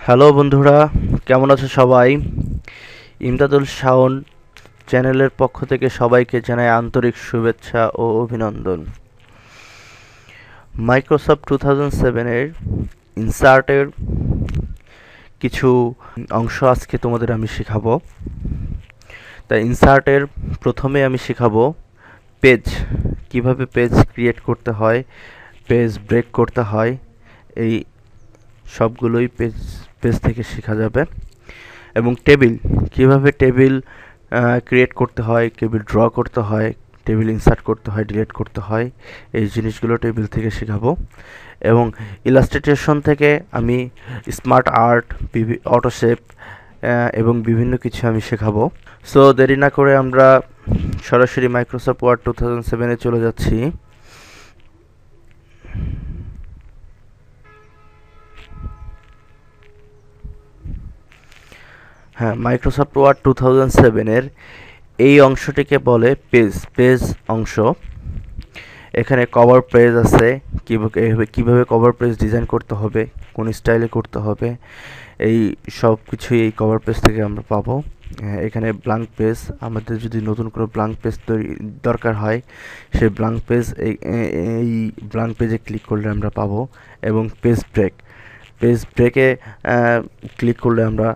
Hello বন্ধুরা, কেমন আছো সবাই? ইমদাদুল শাওন চ্যানেলের পক্ষ থেকে সবাইকে জানাই আন্তরিক শুভেচ্ছা ও অভিনন্দন। মাইক্রোসফট 2007-এর ইনসার্টের কিছু অংশ আজকে তোমাদের আমি শেখাবো। তাই ইনসার্টের প্রথমে আমি শেখাবো পেজ, কিভাবে পেজ ক্রিয়েট করতে হয়, পেজ ব্রেক করতে হয়, এই সবগুলোই পেজ পেজ থেকে শেখা যাবে। এবং টেবিল, কিভাবে টেবিল ক্রিয়েট করতে হয়, টেবিল ড্র করতে হয়, টেবিল ইনসার্ট করতে হয়, ডিলিট করতে হয়, এই জিনিসগুলো টেবিল থেকে শেখাবো। এবং ইলাস্ট্রেশন থেকে আমি স্মার্ট আর্ট, অটোশেপ এবং বিভিন্ন কিছু আমি শেখাবো। সো দেরি না করে আমরা সরাসরি মাইক্রোসফট ওয়ার্ড 2007-এ চলে যাচ্ছি। হ্যাঁ, মাইক্রোসফট ওয়ার্ড 2007-এর এই অংশটিকে বলে পেজ অংশ। এখানে কভার পেজ আছে, কিভাবে কভার পেজ ডিজাইন করতে হবে, কোন স্টাইলে করতে হবে, এই সব কিছুই এই কভার পেজ থেকে আমরা পাবো। এখানে ব্ল্যাঙ্ক পেজ, আমাদের যদি নতুন কোনো ব্ল্যাঙ্ক পেজ দরকার হয়, সেই ব্ল্যাঙ্ক পেজ এই ব্ল্যাঙ্ক পেজে ক্লিক করলে আমরা পাবো। এবং পেজ ব্রেকে ক্লিক করলে আমরা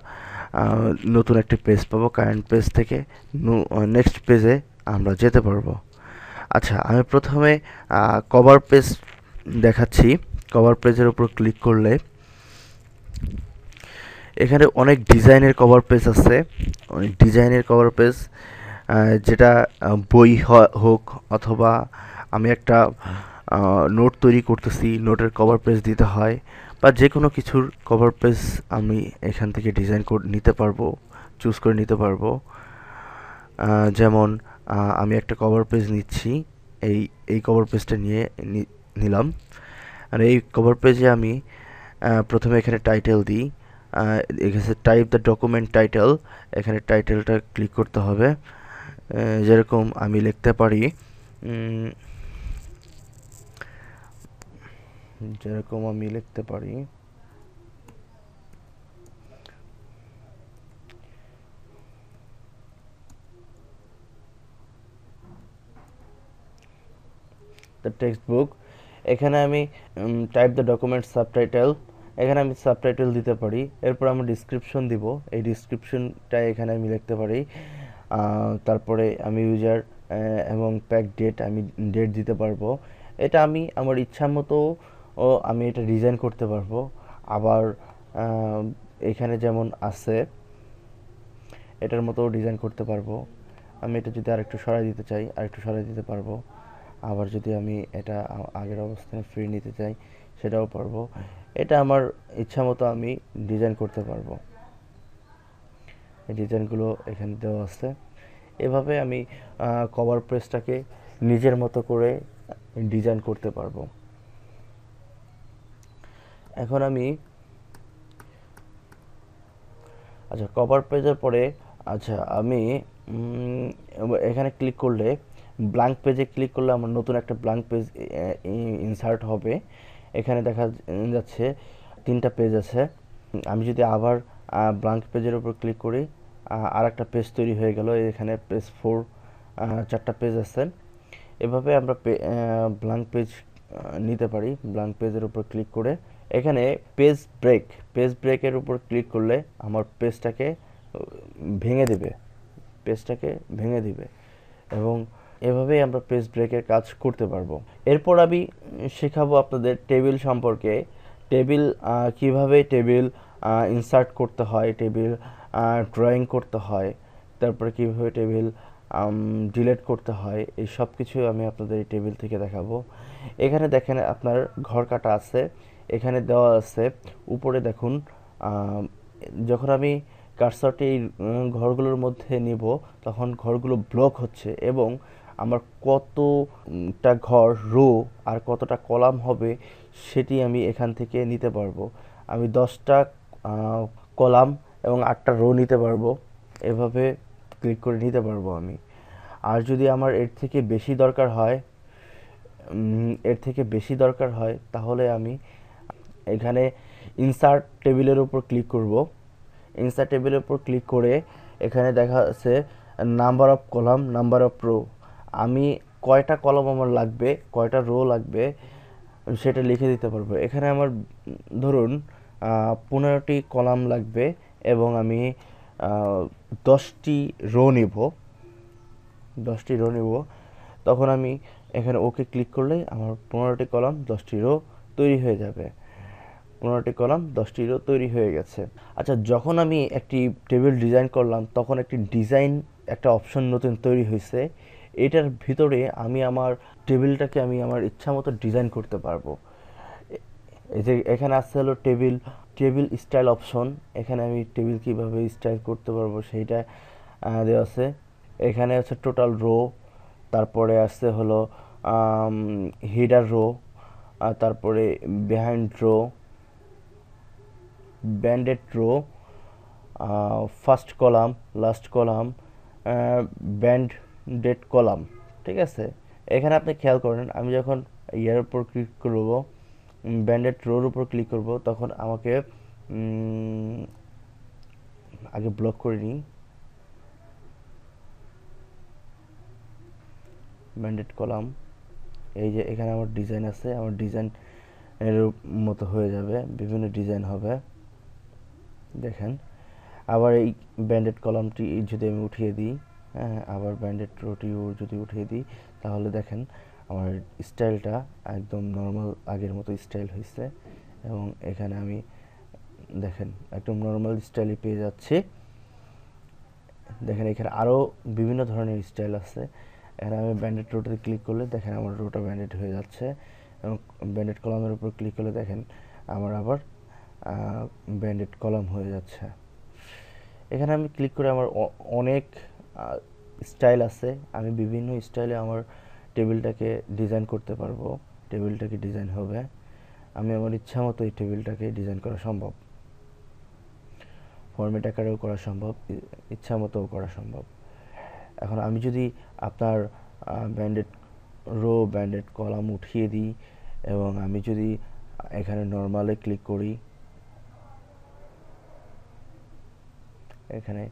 নতুন একটি পেজ পাবো। কারেন্ট পেজ থেকে নেক্সট পেজে আমরা যেতে পারবো। আচ্ছা, আমি প্রথমে কভার পেজ দেখাচ্ছি। কভার পেজের উপর ক্লিক করলে এখানে অনেক ডিজাইনের কভার পেজ আছে, অনেক ডিজাইনের কভার পেজ, যেটা বই হোক অথবা আমি একটা নোট তৈরি করতেছি, নোটের কভার পেজ দিতে হয়, বা যে কোনো কিছুর কভার পেজ আমি এখান থেকে ডিজাইন করে নিতে পারবো, চুজ করে নিতে পারবো। যেমন আমি একটা কভার পেজ নিচ্ছি, এই কভার পেজটা নিলাম। আর এই কভার পেজে আমি প্রথমে এখানে টাইটেল দিই। এখানে টাইপ দ্য ডকুমেন্ট টাইটেল, এখানে টাইটেলটা ক্লিক করতে হবে। যেরকম আমি লিখতে পারি, যেরকম আমি লিখতে পারি দ্য টেক্সট বুক। এখানে আমি টাইপ দ্য ডকুমেন্ট সাবটাইটেল, এখানে আমি সাবটাইটেল দিতে পারি। এরপর আমি ডিসক্রিপশন দিব, এই ডিসক্রিপশনটা এখানে আমি লিখতে পারি। তারপরে আমি ইউজার এবং প্যাক ডেট, আমি ডেট দিতে পারবো। এটা আমি আমার ইচ্ছা মতো আমি এটা ডিজাইন করতে পারবো। আবার এখানে যেমন আছে এটার মতো ডিজাইন করতে পারবো। আমি এটা যদি আরেকটু সরাই দিতে চাই, আরেকটু সরাই দিতে পারবো। আবার যদি আমি এটা আগের অবস্থায় ফ্রি নিতে চাই, সেটাও পারবো। এটা আমার ইচ্ছা মতো আমি ডিজাইন করতে পারবো। এই ডিজাইনগুলো এখানে দেওয়া আছে। এভাবে আমি কভার পেজটাকে নিজের মতো করে ডিজাইন করতে পারবো। এখন আমি আচ্ছা, কভার পেজের পরে আমি এখানে ক্লিক করলে, ব্ল্যাঙ্ক পেজে ক্লিক করলে আমার নতুন একটা ব্ল্যাঙ্ক পেজ ইনসার্ট হবে। এখানে দেখা যাচ্ছে 3টা পেজ আছে। আমি যদি আবার ব্ল্যাঙ্ক পেজের উপর ক্লিক করি, আর একটা পেজ তৈরি হয়ে গেল। এখানে পেজ 4, 4টা পেজ আছে। এভাবে আমরা ব্ল্যাঙ্ক পেজ নিতে পারি। ব্ল্যাঙ্ক পেজের উপর ক্লিক করে এখানে পেজ ব্রেকের উপর ক্লিক করলে আমার ভেঙে দেবে পেজটাকে ভেঙে দিবে। এবং এভাবেই আমরা পেজ ব্রেকের কাজ করতে পারবো। এরপর আমি শেখাবো আপনাদের টেবিল সম্পর্কে। টেবিল, কিভাবে টেবিল ইনসার্ট করতে হয়, টেবিল ড্রয়িং করতে হয়, তারপরে কিভাবে টেবিল ডিলিট করতে হয়, এই সব কিছু আমি আপনাদের এই টেবিল থেকে দেখাবো। এখানে দেখেন আপনার ঘর কাটা আছে, এখানে দেওয়া আছে। উপরে দেখুন, যখন আমি কার্সরটি এই ঘরগুলোর মধ্যে নিব, তখন ঘরগুলো ব্লক হচ্ছে এবং আমার কতটা ঘর রো আর কতটা কলাম হবে সেটি আমি এখান থেকে নিতে পারবো। আমি 10টা কলাম এবং 8টা রো নিতে পারবো। এভাবে ক্লিক করে নিতে পারবো আমি। আর যদি আমার এর থেকে বেশি দরকার হয় তাহলে আমি এখানে ইনসার্ট টেবিলের উপর ক্লিক করব। ইনসার্ট টেবিলের উপর ক্লিক করে এখানে দেখা যাচ্ছে number of column, number of rho. আমি কয়টা কলাম আমার লাগবে, কয়টা রো লাগবে সেটা লিখে দিতে পারবো। এখানে আমার ধরুন 15টি কলাম লাগবে এবং আমি 10টি রো নিব, 10টি রো নিব। তখন আমি এখানে ওকে ক্লিক করলেই আমার 15টি কলাম 10টি রো তৈরি হয়ে যাবে। 15টি কলাম 10টি রো তৈরি হয়ে গেছে। আচ্ছা, যখন আমি একটি টেবিল ডিজাইন করলাম তখন একটি ডিজাইন একটা অপশন নতুন তৈরি হয়েছে। এটার ভিতরে আমি আমার টেবিলটাকে আমি আমার ইচ্ছা মতো ডিজাইন করতে পারবো। এই যে এখানে আসছে হলো টেবিল, টেবিল স্টাইল অপশন। এখানে আমি টেবিল কিভাবে স্টাইল করতে পারবো সেইটা দেওয়া আছে। এখানে আছে টোটাল রো, তারপরে আসছে হলো হিডার রো, তারপরে behind row, banded row, first column, last column, banded column. ঠিক আছে, এখানে আপনি খেয়াল করেন আমি যখন ইয়ার উপর ক্লিক করব, ব্যান্ডেড রোর উপর ক্লিক করব, তখন আমাকে আগে ব্লক করে নিই। ব্যান্ডেড কলাম, এই যে এখানে আমার ডিজাইন আছে, আমার ডিজাইন এর মতো হয়ে যাবে, বিভিন্ন ডিজাইন হবে। দেখেন, আবার এই ব্যান্ডেড কলামটি যদি আমি উঠিয়ে দিই, হ্যাঁ, আবার ব্যান্ডেড রোটিও যদি উঠিয়ে দিই, তাহলে দেখেন আমার স্টাইলটা একদম নর্মাল আগের মতো স্টাইল হয়েছে। এবং এখানে আমি দেখেন একদম নর্মাল স্টাইলে পেয়ে যাচ্ছি। দেখেন এখানে আরও বিভিন্ন ধরনের স্টাইল আছে। এখানে আমি ব্যান্ডেড রোটাতে ক্লিক করলে দেখেন আমার রোটা ব্যান্ডেড হয়ে যাচ্ছে, এবং ব্যান্ডেড কলামের উপর ক্লিক করলে দেখেন আমার আবার ব্যান্ডেড কলাম হয়ে যাচ্ছে। এখানে আমি ক্লিক করে আমার অনেক স্টাইল আছে, আমি বিভিন্ন স্টাইলে আমার টেবিলটাকে ডিজাইন করতে পারবো। টেবিলটাকে ডিজাইন হবে, আমি আমার ইচ্ছা মতো এই টেবিলটাকে ডিজাইন করা সম্ভব। ফরম্যাট আকারেও করা সম্ভব, ইচ্ছা মতোও করা সম্ভব। এখন আমি যদি আপনার ব্যান্ডেড রো, ব্যান্ডেড কলাম উঠিয়ে দিই এবং আমি যদি এখানে নর্মালে ক্লিক করি, এখানে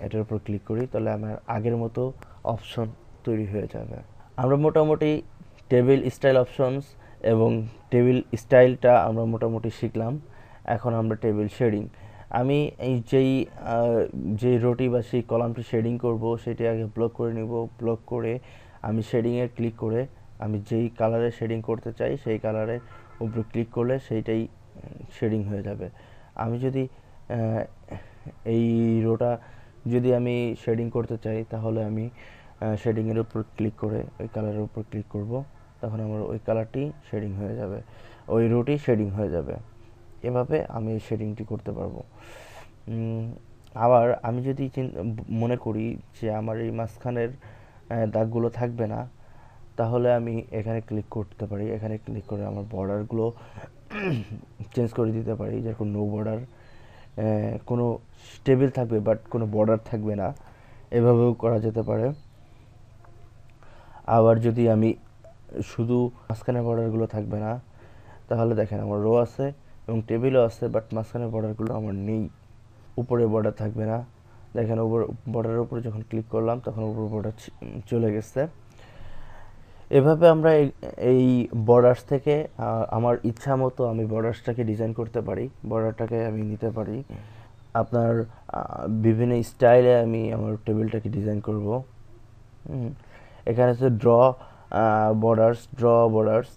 এটার উপর ক্লিক করি, তাহলে আমার আগের মতো অপশন তৈরি হয়ে যাবে। আমরা মোটামুটি টেবিল স্টাইল অপশনস এবং টেবিল স্টাইলটা আমরা মোটামুটি শিখলাম। এখন আমরা টেবিল শেডিং, আমি এই যেই রোটি বা সেই কলামটি শেডিং করব সেটি আগে ব্লক করে নিব। ব্লক করে আমি শেডিংয়ে ক্লিক করে আমি যেই কালারে শেডিং করতে চাই সেই কালারের উপরে ক্লিক করলে সেইটাই শেডিং হয়ে যাবে। আমি যদি এই রোটা যদি আমি শেডিং করতে চাই, তাহলে আমি শেডিংয়ের উপর ক্লিক করে ওই কালারের উপর ক্লিক করব, তখন আমার ওই কালারটি শেডিং হয়ে যাবে, ওই রোটি শেডিং হয়ে যাবে। এভাবে আমি এই শেডিংটি করতে পারবো। আবার আমি যদি মনে করি যে আমার এই মাঝখানের দাগগুলো থাকবে না, তাহলে আমি এখানে ক্লিক করতে পারি। এখানে ক্লিক করে আমার বর্ডারগুলো চেঞ্জ করে দিতে পারি, যেরকম নো বর্ডার, কোনো টেবিল থাকবে বাট কোনো বর্ডার থাকবে না, এভাবেও করা যেতে পারে। আবার যদি আমি শুধু মাঝখানে বর্ডারগুলো থাকবে না, তাহলে দেখেন আমার রো আছে এবং টেবিলও আছে, বাট মাঝখানে বর্ডারগুলো আমার নেই, উপরে বর্ডার থাকবে না। দেখেন উপর বর্ডারের উপরে যখন ক্লিক করলাম তখন উপর বর্ডার চলে গেছে। এভাবে আমরা এই বর্ডার্স থেকে আমার ইচ্ছা মতো আমি বর্ডার্সটাকে ডিজাইন করতে পারি, বর্ডারটাকে আমি নিতে পারি। আপনার বিভিন্ন স্টাইলে আমি আমার টেবিলটাকে ডিজাইন করব। এখানে আছে ড্র বর্ডার্স,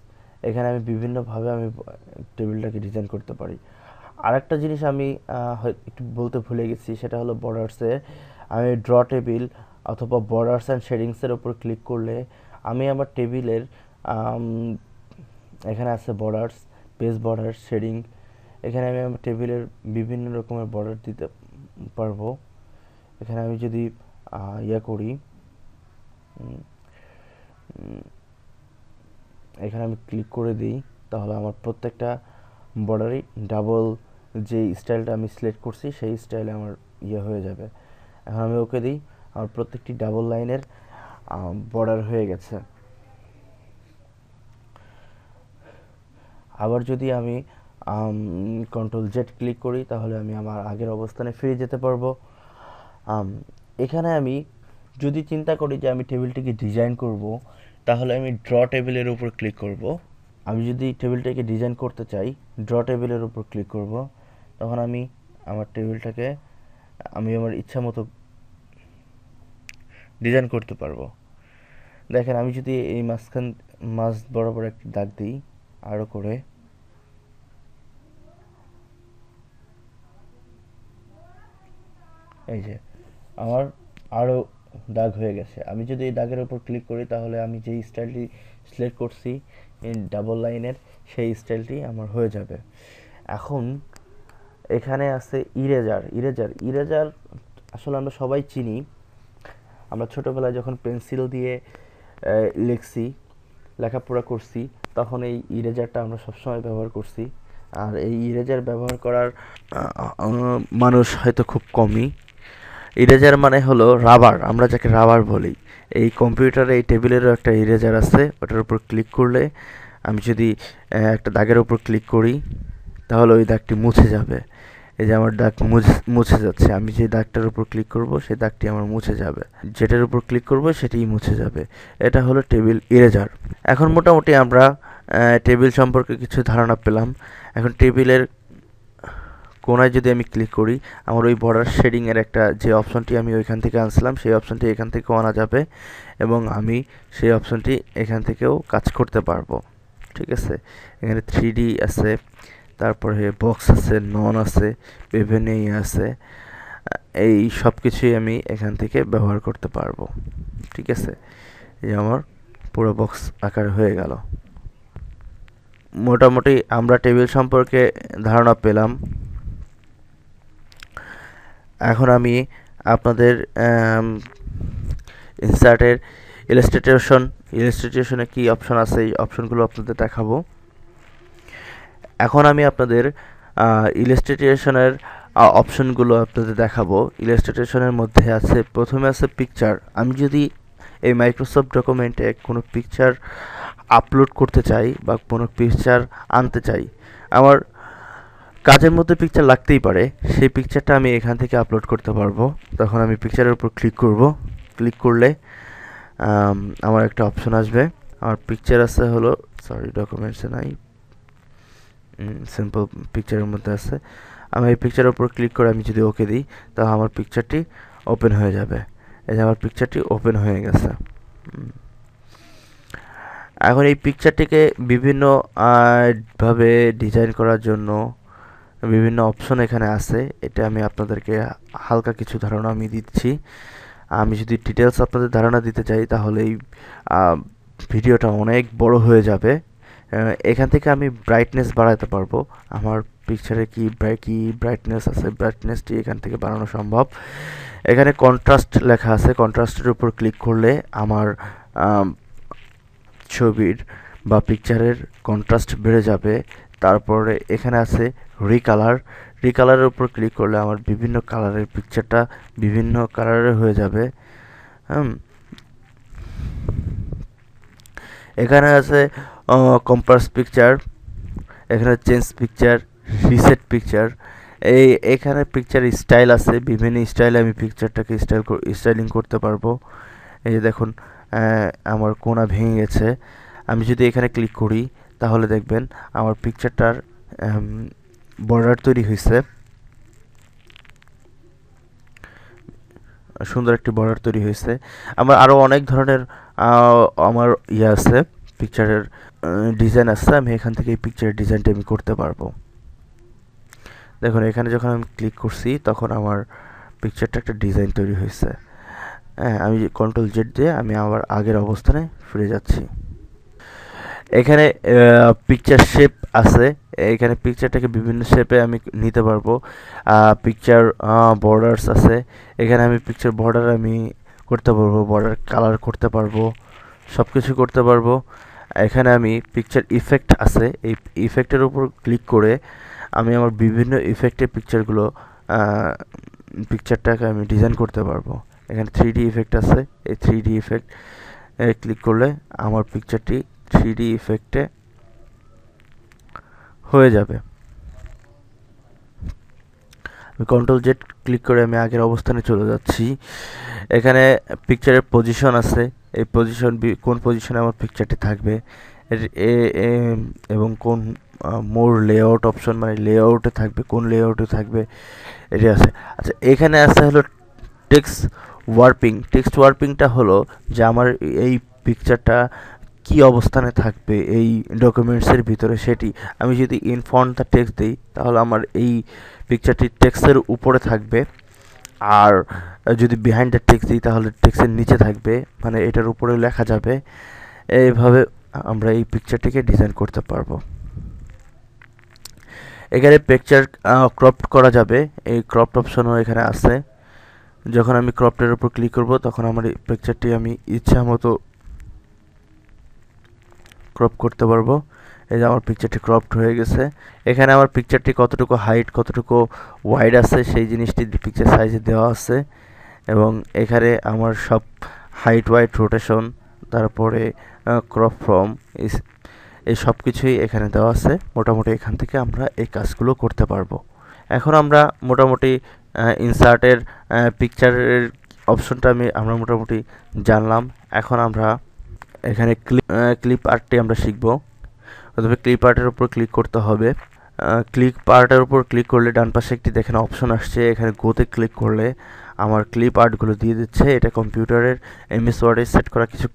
এখানে আমি বিভিন্নভাবে আমি টেবিলটাকে ডিজাইন করতে পারি। আরেকটা জিনিস আমি একটু বলতে ভুলে গেছি, সেটা হলো বর্ডার্সে আমি ড্র টেবিল অথবা বর্ডার্স অ্যান্ড শেডিংসের উপর ক্লিক করলে আমি আমার টেবিলের এখানে আছে বর্ডার্স, পেজ বর্ডার, শেডিং, এখানে আমি আমার টেবিলের বিভিন্ন রকমের বর্ডার দিতে পারবো। এখানে আমি যদি করি, এখানে আমি ক্লিক করে দিই, তাহলে আমার প্রত্যেকটা বর্ডারই ডাবল, যে স্টাইলটা আমি সিলেক্ট করছি সেই স্টাইলে আমার হয়ে যাবে। এখন আমি ওকে দিই, আমার প্রত্যেকটি ডাবল লাইনের বর্ডার হয়ে গেছে। আবার যদি আমি কন্ট্রোল জেড ক্লিক করি, তাহলে আমি আমার আগের অবস্থানে ফিরে যেতে পারবো। এখানে আমি যদি চিন্তা করি যে আমি টেবিলটিকে ডিজাইন করব, তাহলে আমি ড্র টেবিলের উপর ক্লিক করব। আমি যদি টেবিলটাকে ডিজাইন করতে চাই, ড্র টেবিলের উপর ক্লিক করব, তখন আমি আমার টেবিলটাকে আমার ইচ্ছা মতো ডিজাইন করতে পারবো। দেখেন, আমি যদি এই মাঝ বরাবর একটি দাগ দিই আরও করে, এই যে আমার আরও দাগ হয়ে গেছে। আমি যদি এই দাগের উপর ক্লিক করি, তাহলে আমি যেই স্টাইলটি সিলেক্ট করছি এই ডাবল লাইনের, সেই স্টাইলটি আমার হয়ে যাবে। এখন এখানে আছে ইরেজার আসলে আমরা সবাই চিনি। আমরা ছোটোবেলায় যখন পেন্সিল দিয়ে লেখাপড়া করছি, তখন এই ইরেজারটা আমরা সবসময় ব্যবহার করছি। আর এই ইরেজার ব্যবহার করার মানুষ হয়তো খুব কমই। ইরেজার মানে হলো রাবার, আমরা যাকে রাবার বলি। এই কম্পিউটারে এই টেবিলেরও একটা ইরেজার আছে, ওটার উপর ক্লিক করলে আমি যদি একটা দাগের উপর ক্লিক করি, তাহলে ওই দাগটি মুছে যাবে। এই যে আমার দাগ মুছে যাচ্ছে। আমি যে দাগটার উপর ক্লিক করব, সেই দাগটি আমার মুছে যাবে। যেটার উপর ক্লিক করব সেটাই মুছে যাবে। এটা হলো টেবিল ইরেজার। এখন মোটামুটি আমরা টেবিল সম্পর্কে কিছু ধারণা পেলাম। এখন টেবিলের কোনায় যদি আমি ক্লিক করি, আমার ওই বর্ডার শেডিংয়ের একটা যে অপশনটি আমি ওইখান থেকে আনছিলাম, সেই অপশনটি এখান থেকেও আনা যাবে, এবং আমি সেই অপশনটি এখান থেকেও কাজ করতে পারবো। ঠিক আছে, এখানে 3D আছে, তারপরে বক্স আছে, নন আছে, বিভিন্ন আছে। এই সব কিছুই আমি এখান থেকে ব্যবহার করতে পারবো। ঠিক আছে, এই আমার পুরো বক্স আকার হয়ে গেল। মোটামুটি আমরা টেবিল সম্পর্কে ধারণা পেলাম। এখন আমি আপনাদের ইনসার্টের ইলাস্ট্রেশনে কি অপশন আছে, এই অপশনগুলো আপনাদের দেখাবো। এখন আমি আপনাদের ইলাস্ট্রেশনের অপশনগুলো আপনাদের দেখাবো। ইলাস্ট্রেশনের মধ্যে আছে, প্রথমে আছে পিকচার। আমি যদি এই মাইক্রোসফট ডকুমেন্টে কোনো পিকচার আপলোড করতে চাই বা কোনো পিকচার আনতে চাই, আমার কাজের মধ্যে পিকচার লাগতেই পারে, সেই পিকচারটা আমি এখান থেকে আপলোড করতে পারবো। তখন আমি পিকচারের উপর ক্লিক করব। ক্লিক করলে আমার একটা অপশন আসবে। আমার পিকচার আছে হলো, ডকুমেন্টসে নাই, সিম্পল পিকচারের মধ্যে আছে। আমি এই পিকচারের উপর ক্লিক করে আমি যদি ওকে দিই, তাহলে আমার পিকচারটি ওপেন হয়ে যাবে। এই যে আমার পিকচারটি ওপেন হয়ে গেছে। এখন এই পিকচারটিকে বিভিন্ন ভাবে ডিজাইন করার জন্য বিভিন্ন অপশন এখানে আছে। এটা আমি আপনাদেরকে হালকা কিছু ধারণা আমি দিচ্ছি। আমি যদি ডিটেলস আপনাদের ধারণা দিতে চাই, তাহলে এই ভিডিওটা অনেক বড় হয়ে যাবে। এখান থেকে আমি ব্রাইটনেস বাড়াতে পারবো। আমার পিকচারে কি ব্রাইটনেস আছে, ব্রাইটনেসটি এখান থেকে বাড়ানো সম্ভব। এখানে কন্ট্রাস্ট লেখা আছে, কন্ট্রাস্টের উপর ক্লিক করলে আমার ছবির বা পিকচারের কন্ট্রাস্ট বেড়ে যাবে। তারপরে এখানে আছে রিকালারের উপর ক্লিক করলে আমার বিভিন্ন কালারের পিকচারটা বিভিন্ন কালারের হয়ে যাবে। এখানে আছে কম্পাস পিকচার, এখানে চেঞ্জ পিকচার, রিসেট পিকচার। এখানে পিকচার স্টাইল আছে, বিভিন্ন স্টাইলে আমি পিকচারটাকে স্টাইলিং করতে পারবো। এই যে দেখুন, আমার কোণা ভেঙে গেছে। আমি যদি এখানে ক্লিক করি, তাহলে দেখবেন আমার পিকচারটার বর্ডার তৈরি হয়েছে, সুন্দর একটি বর্ডার তৈরি হয়েছে। আমার আরও অনেক ধরনের আমার আছে, পিকচারের ডিজাইন আছে। আমি এখান থেকে এই পিকচারের ডিজাইনটা আমি করতে পারবো। দেখুন, এখানে যখন আমি ক্লিক করছি, তখন আমার পিকচারটা একটা ডিজাইন তৈরি হয়েছে। আমি কন্ট্রোল জেড দিয়ে আমি আবার আগের অবস্থানে ফিরে যাচ্ছি। এখানে পিকচার শেপ আছে, এখানে পিকচারটাকে বিভিন্ন শেপে আমি নিতে পারবো। পিকচার বর্ডার্স আছে, এখানে আমি পিকচার বর্ডার আমি করতে পারবো, বর্ডার কালার করতে পারবো, সব কিছু করতে পারবো। এখানে আমি পিকচার ইফেক্ট আছে, এই ইফেক্টের উপর ক্লিক করে আমি আমার বিভিন্ন ইফেক্টের পিকচারটাকে আমি ডিজাইন করতে পারবো। এখানে 3D ইফেক্ট আছে, এই 3D ইফেক্ট ক্লিক করলে আমার পিকচারটি 3D ইফেক্টে হয়ে যাবে। কন্ট্রোল জেড ক্লিক করে আমি আগের অবস্থানে চলে যাচ্ছি। এখানে পিকচারের পজিশন আছে, এই পজিশন কোন পজিশনে আমার পিকচারটি থাকবে এবং কোন মোর লেআউট অপশন, মানে লেআউটে থাকবে, কোন লেআউটে থাকবে এটি আছে। আচ্ছা, এখানে আছে হলো টেক্সট ওয়ার্পিং। টেক্সট ওয়ার্পিংটা হলো যে আমার এই পিকচারটা কি অবস্থানে থাকবে এই ডকুমেন্টসের ভিতরে, সেটি আমি যদি ইন ফন্ট দ্য টেক্সট দিই তাহলে আমার এই পিকচারটি টেক্সটের উপরে থাকবে, আর যদি বিহাইন্ড দ্য টেক্সট দিই তাহলে টেক্সটের নিচে থাকবে, মানে এটার উপরে লেখা যাবে। এইভাবে আমরা এই পিকচারটিকে ডিজাইন করতে পারবো। এখানে পিকচার ক্রপ করা যাবে, এই ক্রপড অপশনও এখানে আছে। যখন আমি ক্রপটের উপর ক্লিক করব তখন আমার এই পিকচারটি আমি ইচ্ছা মতো ক্রপ করতে পারবো। এই যে আমার পিকচারটি ক্রপড হয়ে গেছে। এখানে আমার পিকচারটি কতটুকু হাইট, কতটুকু ওয়াইড আছে সেই জিনিসটি পিকচার সাইজে দেওয়া আছে, এবং এখানে আমার সব হাইট, ওয়াইড, রোটেশন, তারপরে ক্রপ ফ্রম, এই সব কিছুই এখানে দেওয়া আছে। মোটামুটি এখান থেকে আমরা এই কাজগুলো করতে পারবো। এখন আমরা মোটামুটি ইনসার্টের পিকচারের অপশনটা আমরা মোটামুটি জানলাম। এখন আমরা এখানে ক্লিপ আর্টটি আমরা শিখব। প্রথমে ক্লিপ আর্টের উপর ক্লিক করতে হবে। ক্লিপ আর্টের উপর ক্লিক করলে ডান পাশে একটি দেখেন অপশন আসছে, এখানে গোতে ক্লিক করলে আমার ক্লিপ আর্টগুলো দিয়ে দিচ্ছে। এটা কম্পিউটারের এমএস ওয়ার্ডে সেট করা কিছু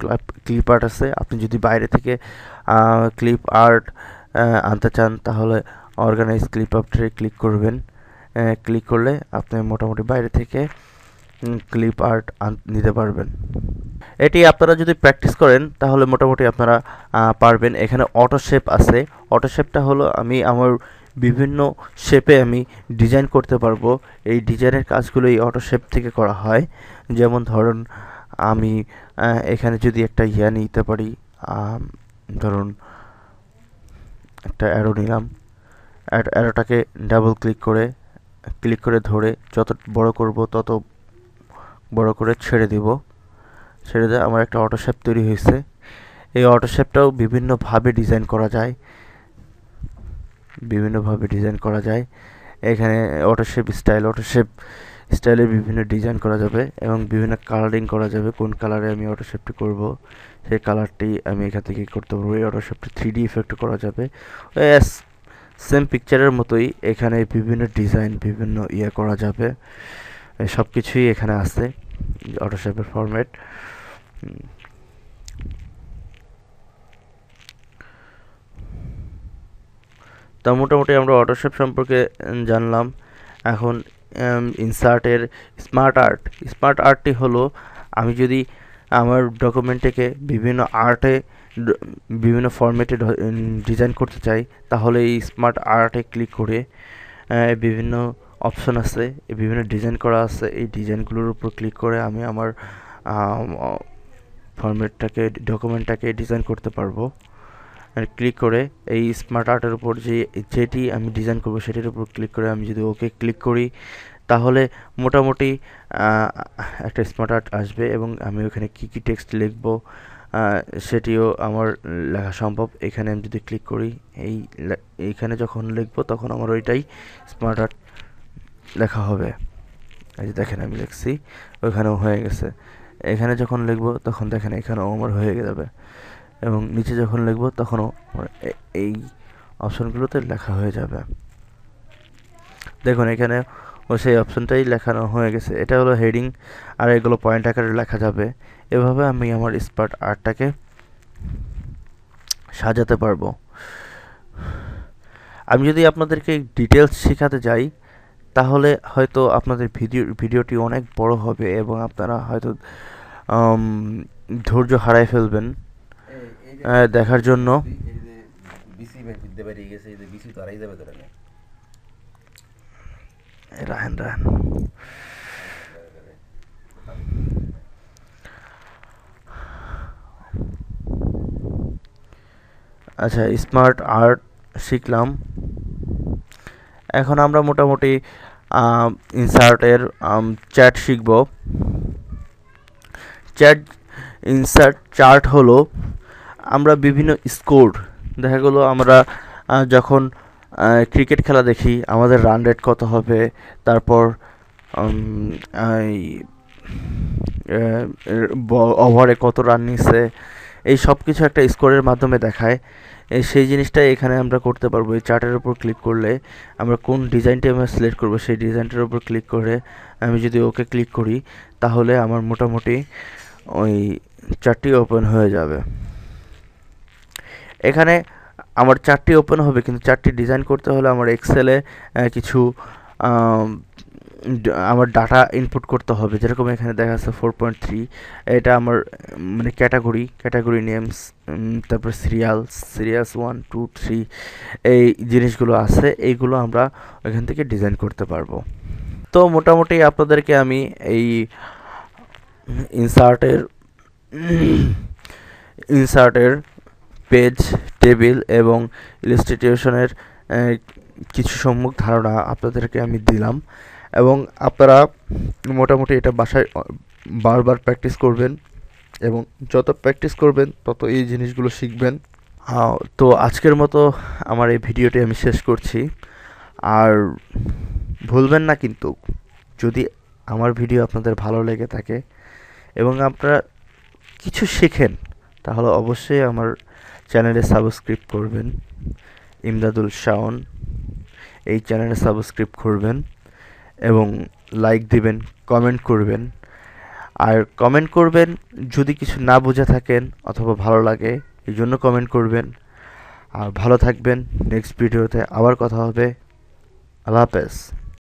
ক্লিপ আর্ট আছে। আপনি যদি বাইরে থেকে ক্লিপ আর্ট আনতে চান তাহলে অর্গানাইজ ক্লিপ আর্টে ক্লিক করবেন। ক্লিক করলে আপনি মোটামুটি বাইরে থেকে ক্লিপ আর্ট নিতে পারবেন। এটি আপনারা যদি প্র্যাকটিস করেন তাহলে মোটামুটি আপনারা পারবেন। এখানে অটো শেপ আছে। অটো শেপটা হলো আমি আমার বিভিন্ন শেপে আমি ডিজাইন করতে পারবো। এই ডিজাইনের কাজগুলো এই অটো শেপ থেকে করা হয়। যেমন ধরুন আমি এখানে যদি একটা নিতে পারি, ধরুন একটা অ্যারো নিলাম, অ্যারোটাকে ডাবল ক্লিক করে ধরে যত বড় করব তত বড় করে ছেড়ে দিব। ছেড়ে দেয় আমার একটা অটো শেপ তৈরি হয়েছে। এই অটো শেপটাও বিভিন্নভাবে ডিজাইন করা যায়। এখানে অটো শেপ স্টাইলের বিভিন্ন ডিজাইন করা যাবে এবং বিভিন্ন কালারিং করা যাবে। কোন কালারে আমি অটো শেপটি করব সেই কালারটি আমি এখান থেকে করতে পারবো। এই অটো শেপটি 3D ইফেক্ট করা যাবে। সেম পিকচারের মতোই এখানে বিভিন্ন ডিজাইন, বিভিন্ন করা যাবে। সব কিছুই এখানে আছে অটো শেপের ফরম্যাট। তা মোটামুটি আমরা অটো শেপ সম্পর্কে জানলাম। এখন ইনসার্টের স্মার্ট আর্টটি হলো আমি যদি আমার ডকুমেন্টটিকে বিভিন্ন ফরম্যাটে ডিজাইন করতে চাই তাহলে এই স্মার্ট আর্টে ক্লিক করে বিভিন্ন অপশন আছে, বিভিন্ন ডিজাইন করা আছে। এই ডিজাইনগুলোর উপর ক্লিক করে আমি আমার ডকুমেন্টটাকে ডিজাইন করতে পারবো। ক্লিক করে এই স্মার্ট আর্টের উপর যেটি আমি ডিজাইন করব সেটির উপর ক্লিক করে আমি যদি ওকে ক্লিক করি তাহলে মোটামুটি একটা স্মার্ট আর্ট আসবে, এবং আমি ওখানে কী টেক্সট লিখব সেটিও আমার লেখা সম্ভব। এখানে আমি যদি ক্লিক করি এইখানে যখন লিখব তখন আমার ওইটাই স্মার্ট আর্ট লেখা হবে। এই যে দেখেন আমি লিখছি, ওইখানেও হয়ে গেছে। এখানে যখন লিখব তখন দেখেন এখানেও আমার হয়ে যাবে, এবং নিচে যখন লিখব তখনও এই অপশনগুলোতে লেখা হয়ে যাবে। দেখুন এখানে সেই অপশনটাই লেখানো হয়ে গেছে। এটা হলো হেডিং, আর এগুলো পয়েন্ট আকারে লেখা যাবে। এভাবে আমি আমার স্মার্ট আর্টটাকে সাজাতে পারবো। আমি যদি আপনাদেরকে ডিটেলস শেখাতে যাই তাহলে হয়তো আপনাদের ভিডিওটি অনেক বড় হবে এবং আপনারা হয়তো ধৈর্য হারায় ফেলবেন দেখার জন্য। রাহেন আচ্ছা, স্মার্ট আর্ট শিখলাম। এখন আমরা মোটামুটি ইনসার্টের চ্যাট শিখব। ইনসার্ট চার্ট হলো আমরা বিভিন্ন স্কোর দেখা গেলো আমরা যখন ক্রিকেট খেলা দেখি আমাদের রান রেট কত হবে, তারপর এই ওভারে কত রান নিছে, এই সব কিছু একটা স্কোরের মাধ্যমে দেখায়। সেই জিনিসটাই এখানে আমরা করতে পারবো। এই চার্টের উপর ক্লিক করলে আমরা কোন ডিজাইনটি আমরা সিলেক্ট করবো সেই ডিজাইনটার উপর ক্লিক করে আমি যদি ওকে ক্লিক করি তাহলে আমার মোটামুটি ওই চার্টটি ওপেন হয়ে যাবে। এখানে আমার চার্টটি ওপেন হবে, কিন্তু চার্টটি ডিজাইন করতে হলে আমার এক্সেলে কিছু আমার ডাটা ইনপুট করতে হবে। যেরকম এখানে দেখা যাচ্ছে 4.3, এটা আমার মানে ক্যাটাগরি নেমস, তারপর সিরিয়ালস 1 2 3 এই জিনিসগুলো আছে, এইগুলো আমরা এখান থেকে ডিজাইন করতে পারবো। তো মোটামুটি আপনাদেরকে আমি এই ইনসার্টের ইনসার্টের পেজ, টেবিল এবং ইলাস্ট্রেশনের কিছু সম্যক ধারণা আপনাদেরকে আমি দিলাম, এবং আপনারা মোটামুটি এটা বাসায় বারবার প্র্যাকটিস করবেন, এবং যত প্র্যাকটিস করবেন তত এই জিনিসগুলো শিখবেন। তো আজকের মতো আমার এই ভিডিওটি আমি শেষ করছি। আর ভুলবেন না কিন্তু, যদি আমার ভিডিও আপনাদের ভালো লেগে থাকে এবং আপনারা কিছু শেখেন, তাহলে অবশ্যই আমার চ্যানেলে সাবস্ক্রাইব করবেন। ইমদাদুল শাওন এই চ্যানেলে সাবস্ক্রাইব করবেন এবং লাইক দিবেন, কমেন্ট করবেন। আর কমেন্ট করবেন যদি কিছু না বুঝে থাকেন অথবা ভালো লাগে, এই জন্য কমেন্ট করবেন। আর ভালো থাকবেন, নেক্সট ভিডিওতে আবার কথা হবে। আল্লাহ হাফেজ।